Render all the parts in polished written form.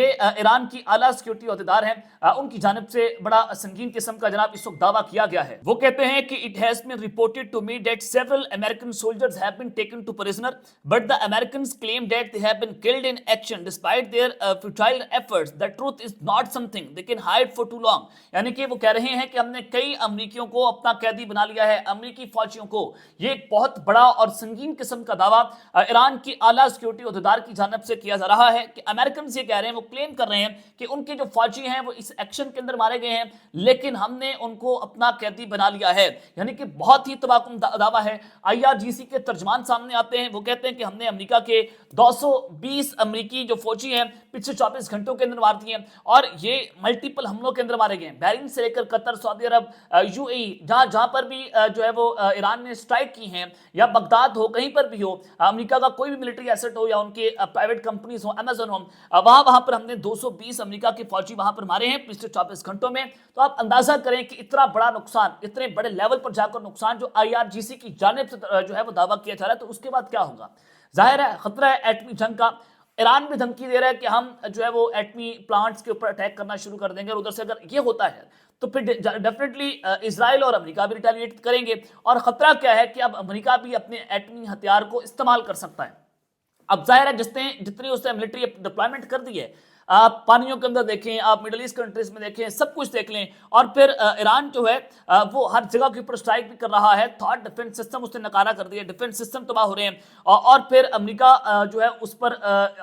یہ ایران کی اعلیٰ سیکورٹی عہدیدار ہیں، ان کی جانب سے بڑا سنگین قسم کا جناب اس وقت دعویٰ کیا گیا ہے۔ وہ کہتے ہیں کہ it has been reported to me that several American soldiers have been taken to prisoner, but the Americans claim that they have been killed in action despite their futile efforts. The truth is not something they can hide for too long. یعنی کہ وہ کہہ رہے ہیں کہ ہم نے کئی امریکیوں کو اپنا قیدی بنا لیا ہے، امریکی فوجیوں کو۔ یہ ایک بہت بڑا اور سنگین قسم کا دعویٰ ایران کی اعلیٰ سیکورٹی عہدیدار کی جانب سے کیا جا رہا ہے کہ امریکنز یہ کہہ رہے ہیں، وہ کلیم کر رہے ہیں کہ ان کے جو فوجی ہیں وہ اس ایکشن کے اندر مارے گئے ہیں، لیکن ہم نے ان کو اپنا قیدی بنا لیا ہے۔ یعنی کہ بہت ہی تباہ دعویٰ ہے۔ IRGC کے ترجمان سامنے آتے ہیں، وہ کہتے ہیں کہ ہم نے امریکہ کے 220 امریکی جو فوجی ہیں پچھلے 24 گھنٹوں کے اندر مار دیے ہیں، اور یہ ملٹیپل حملوں کے اندر مارے گئے ہیں۔ بحرین سے لے کر قطر، سعودی عرب، UAE، جہاں پر بھی جو ہے وہ ایران نے اسٹرائک کی ہیں، یا بغداد ہو، کہیں پر بھی ہو، امریکہ کا کوئی بھی ملٹری ایسٹ ہو یا ان کے پرائیویٹ کمپنیز ہوں، Amazon ہو، وہاں پر ہم نے 220 امریکہ کے فوجی وہاں پر مارے ہیں پچھلے 24 گھنٹوں میں۔ تو آپ اندازہ کریں کہ اتنا بڑا نقصان، اتنے بڑے لیول پر جا کر نقصان جو IRGC کی جانب سے جو ہے وہ دعویٰ کیا جا رہا ہے، تو اس کے بعد کیا ہوگا؟ ظاہر ہے خطرہ ہے ایٹمی جنگ کا۔ ایران بھی دھمکی دے رہا ہے کہ ہم جو ہے وہ ایٹمی پلانٹس کے اوپر اٹیک کرنا شروع کر دیں گے، اور ادھر سے اگر یہ ہوتا ہے تو پھر ڈیفینیٹلی اسرائیل اور امریکہ بھی ریٹیلیٹ کریں گے۔ اور خطرہ کیا ہے کہ اب امریکہ بھی اپنے ایٹمی ہتھیار کو استعمال کر سکتا ہے۔ اب ظاہر ہے جتنی اس نے ملٹری ڈپلائمنٹ کر دی ہے، آپ پانیوں کے اندر دیکھیں، آپ مڈل ایسٹ کنٹریز میں دیکھیں، سب کچھ دیکھ لیں، اور پھر ایران جو ہے وہ ہر جگہ کے اوپر اسٹرائک بھی کر رہا ہے۔ تھاٹ ڈیفنس سسٹم اس نے نکارا کر دیا، ڈیفنس سسٹم تباہ ہو رہے ہیں، اور پھر امریکہ جو ہے اس پر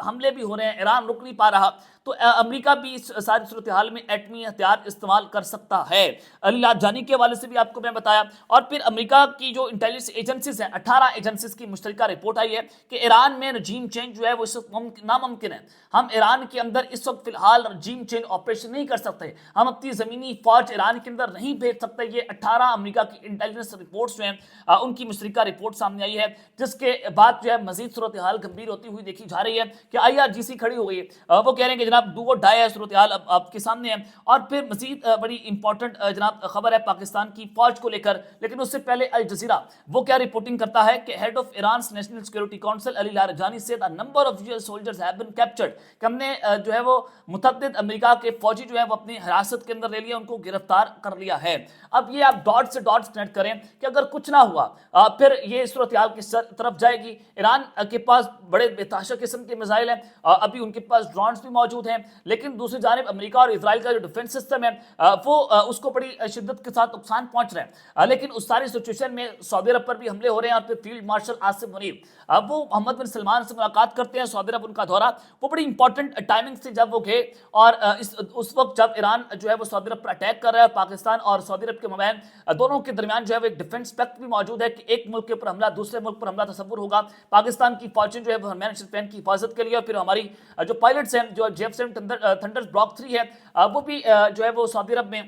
حملے بھی ہو رہے ہیں، ایران رک نہیں پا رہا۔ تو امریکہ بھی اس ساری صورتحال میں ایٹمی ہتھیار استعمال کر سکتا ہے۔ علی لاجانی کے حوالے سے بھی آپ کو میں بتایا، اور پھر امریکہ کی جو انٹیلیجنس ایجنسیز ہیں، 18 ایجنسیز کی مشترکہ رپورٹ آئی ہے کہ ایران میں رجیم چینج جو ہے وہ اس وقت ناممکن ہے۔ ہم ایران کے اندر اس وقت فی الحال رجیم چینج آپریشن نہیں کر سکتے، ہم اپنی زمینی فوج ایران کے اندر نہیں بھیج سکتے۔ یہ 18 امریکہ کی انٹیلیجنس رپورٹس جو ہیں ان کی مشترکہ رپورٹ سامنے آئی ہے، جس کے بعد جو ہے مزید صورتحال گمبھیر ہوتی ہوئی دیکھی جا رہی ہے کہ IRGC کھڑی ہو گئی ہے۔ وہ کہہ رہے ہیں کہ جناب ڈو اور ڈائی ہے صورتحال اب آپ کے سامنے ہے۔ اور پھر مزید بڑی امپورٹنٹ جناب خبر ہے پاکستان کی فوج کو لے کر، لیکن اس سے پہلے الجزیرہ وہ کیا رپورٹنگ کرتا ہے کہ head of Iran's national security council Ali Larijani سے the number of US soldiers have been captured، کہ ہم نے جو ہے وہ متعدد امریکہ کے فوجی جو ہیں وہ اپنی حراست کے اندر لے لیا، ان کو گرفتار کر لیا ہے۔ اب یہ آپ ڈاٹ سے ڈاٹس کنیکٹ کریں کہ اگر کچھ نہ ہوا پھر یہ صورتحال کس طرف جائے گی۔ ایران کے پاس بڑے بے تحاشا قسم کے میزائل ہیں، ابھی ان کے پاس ڈرونز بھی موجود ہیں، لیکن دوسری جانب امریکہ اور اسرائیل کا جو ڈیفنس سسٹم ہے وہ اس کو بڑی شدت کے ساتھ نقصان پہنچ رہا ہے۔ لیکن اس ساری سچویشن میں سعودی عرب پر بھی حملے ہو رہے ہیں، اور پھر فیلڈ مارشل آصف منیر وہ محمد بن سلمان سے ملاقات کرتے ہیں، سعودی عرب ان کا دورہ وہ بڑی امپورٹنٹ ٹائمنگ سے جب وہ گئے، اور اس وقت جب ایران جو ہے وہ سعودی عرب پر اٹیک کر رہا ہے، پاکستان اور سعودی عرب کے مابین دونوں کے درمیان جو ہے وہ ایک ڈیفنس پیکٹ بھی موجود ہے کہ ایک ملک کے اوپر حملہ دوسرے ملک پر حملہ تصور ہوگا، پاکستان کی فوجیں جو ہے وہ حرمین شریفین کی حفاظت کے لیے، اور پھر ہماری جو پائلٹس ہیں جو JF-7 تھنڈر بلاک 3 ہے وہ بھی جو ہے وہ سعودی عرب میں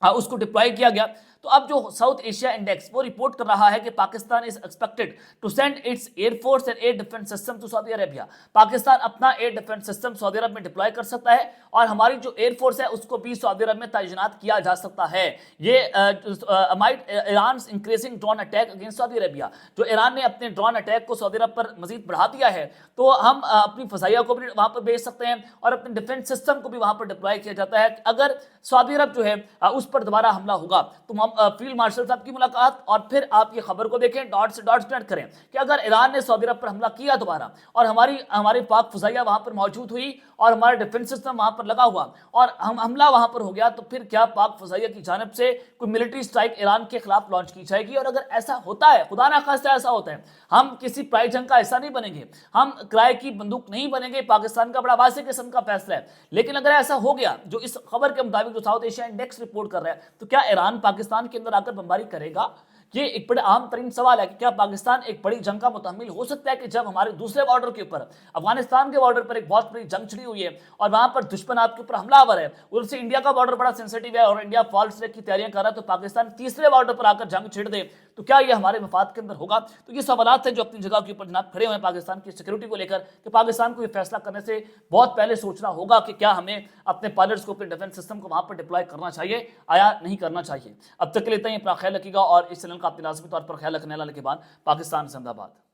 اس کو ڈپلوائے کیا گیا۔ تو اب جو ساؤتھ ایشیا انڈیکس وہ رپورٹ کر رہا ہے کہ Pakistan is expected to send its air force and air defence system to Saudi Arabia. Pakistan اپنا ایئر ڈیفنس سسٹم سعودی عرب میں ڈپلوائے کر سکتا ہے، اور ہماری جو ایئر فورس ہے اس کو بھی سعودی عرب میں تعینات کیا جا سکتا ہے۔ یہ امائڈ ایرانز انکریزنگ ڈرون اٹیک اگینسٹ سعودی عربیہ، جو ایران نے اپنے ڈرون اٹیک کو سعودی عرب پر مزید بڑھا دیا ہے، تو ہم اپنی فضائیہ کو بھی وہاں پر بھیج سکتے ہیں، اور اپنے ڈیفنس سسٹم کو بھی وہاں پر ڈپلوائے کیا جاتا ہے۔ اگر سعودی عرب جو ہے اس پر دوبارہ حملہ ہوگا تو ہم فیلڈ مارشل صاحب کی ملاقات، اور پھر آپ یہ خبر کو دیکھیں، ڈاٹ سے ڈاٹ کنیکٹ کریں کہ اگر ایران نے سعودی عرب پر حملہ کیا دوبارہ، اور ہماری پاک فضائیہ وہاں پر موجود ہوئی، اور ہمارا ڈیفنس سسٹم وہاں پر لگا ہوا، اور حملہ وہاں پر ہو گیا، تو پھر کیا پاک فضائیہ کی جانب سے کوئی ملٹری سٹرائک ایران کے خلاف لانچ کی جائے گی؟ اور اگر ایسا ہوتا ہے، خدا نخواستہ ایسا ہوتا ہے، ہم کسی پرائی جنگ کا حصہ نہیں بنیں گے، ہم کرائے کی بندوق نہیں بنیں گے، پاکستان کا بڑا واضح قسم کا فیصلہ ہے۔ لیکن اگر ایسا ہو گیا جو اس خبر کے مطابق جو ساؤتھ ایشیا انڈیکس رپورٹ کر رہا ہے، تو کیا ایران پاکستان کے اندر آ کر بمباری کرے گا؟ یہ ایک بڑا عام ترین سوال ہے کہ کیا پاکستان ایک بڑی جنگ کا متحمل ہو سکتا ہے کہ جب ہمارے دوسرے بارڈر کے اوپر، افغانستان کے بارڈر پر ایک بہت بڑی جنگ چھڑی ہوئی ہے، اور وہاں پر دشمن آپ کے اوپر حملہ آور ہے، ادھر سے انڈیا کا بارڈر بڑا سینسٹیو ہے اور انڈیا فال اسٹریک کی تیاریاں کر رہا ہے، تو پاکستان تیسرے بارڈر پر آ کر جنگ چھڑ دے تو کیا یہ ہمارے مفاد کے اندر ہوگا؟ تو یہ سوالات ہیں جو اپنی جگہ کے اوپر جناب کھڑے ہوئے ہیں پاکستان کی سیکورٹی کو لے کر، کہ پاکستان کو یہ فیصلہ کرنے سے بہت پہلے سوچنا ہوگا کہ کیا ہمیں اپنے پائلٹس کو، اپنے ڈیفنس سسٹم کو وہاں پر ڈپلوائے کرنا چاہیے یا نہیں کرنا چاہیے۔ اب تک کے لیے اتنا ہی، اپنا خیال رکھیے گا، اور اس چینل کا اپنے لازمی طور پر خیال رکھنے والا کے بعد پاکستان زندہ باد۔